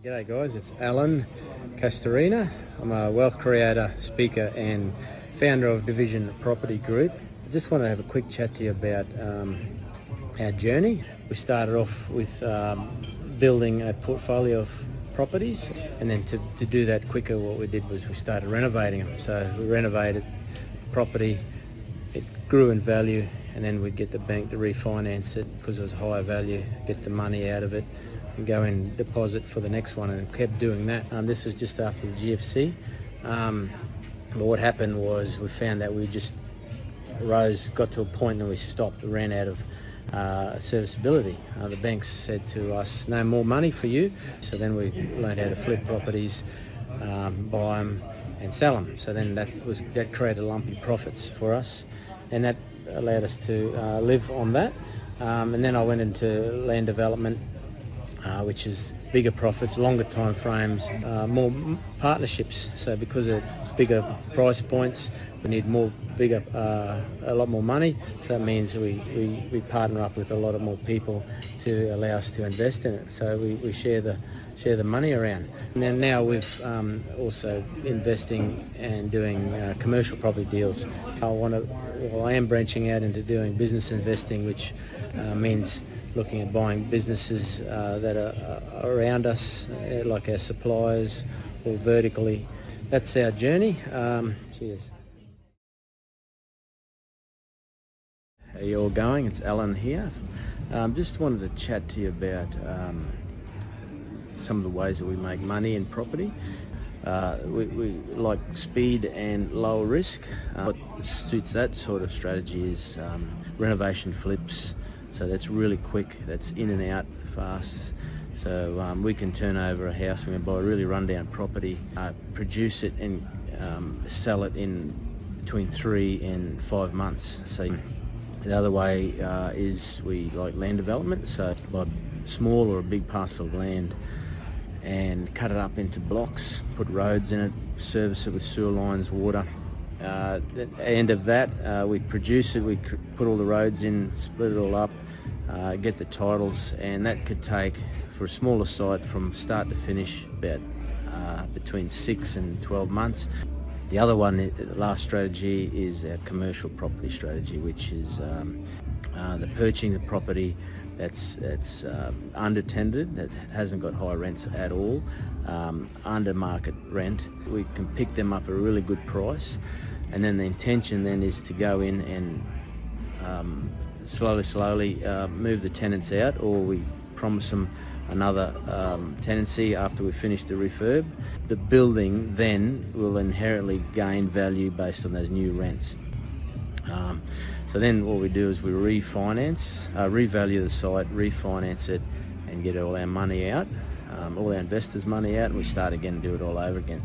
G'day guys, it's Alan Castorina. I'm a wealth creator, speaker and founder of Division Property Group. I just want to have a quick chat to you about our journey. We started off with building a portfolio of properties, and then to do that quicker, what we did was we started renovating them. So we renovated property, it grew in value, and then we'd get the bank to refinance it because it was higher value, get the money out of it and go and deposit for the next one, and kept doing that. This was just after the GFC. But what happened was we found that we just got to a point and we stopped, ran out of serviceability. The banks said to us, no more money for you. So then we learned how to flip properties, buy them and sell them. So then that created lumpy profits for us, and that allowed us to live on that. And then I went into land development, which is bigger profits, longer time frames, more partnerships. So because of bigger price points, we need a lot more money. So that means we partner up with a lot of more people to allow us to invest in it. So we share the money around. And then now we've also investing and doing commercial property deals. I am branching out into doing business investing, which means looking at buying businesses that are around us, like our suppliers, or vertically. That's our journey. Cheers. How are you all going? It's Alan here. Just wanted to chat to you about some of the ways that we make money in property. We like speed and lower risk. What suits that sort of strategy is renovation flips. So that's really quick, that's in and out fast. So we can turn over a house, we can buy a really rundown property, produce it and sell it in between 3 and 5 months. So the other way is we like land development, so buy a small or a big parcel of land and cut it up into blocks, put roads in it, service it with sewer lines, water. At the end of that, we produce it, we put all the roads in, split it all up, get the titles, and that could take, for a smaller site, from start to finish about between 6 and 12 months. The other one, the last strategy, is our commercial property strategy, which is the purchasing the property that's under-tendered, that hasn't got high rents at all, under market rent. We can pick them up at a really good price, and then the intention then is to go in and slowly move the tenants out, or we promise them another tenancy after we finish the refurb. The building then will inherently gain value based on those new rents. So then what we do is we refinance, revalue the site, refinance it, and get all our money out, all our investors' money out, and we start again and do it all over again.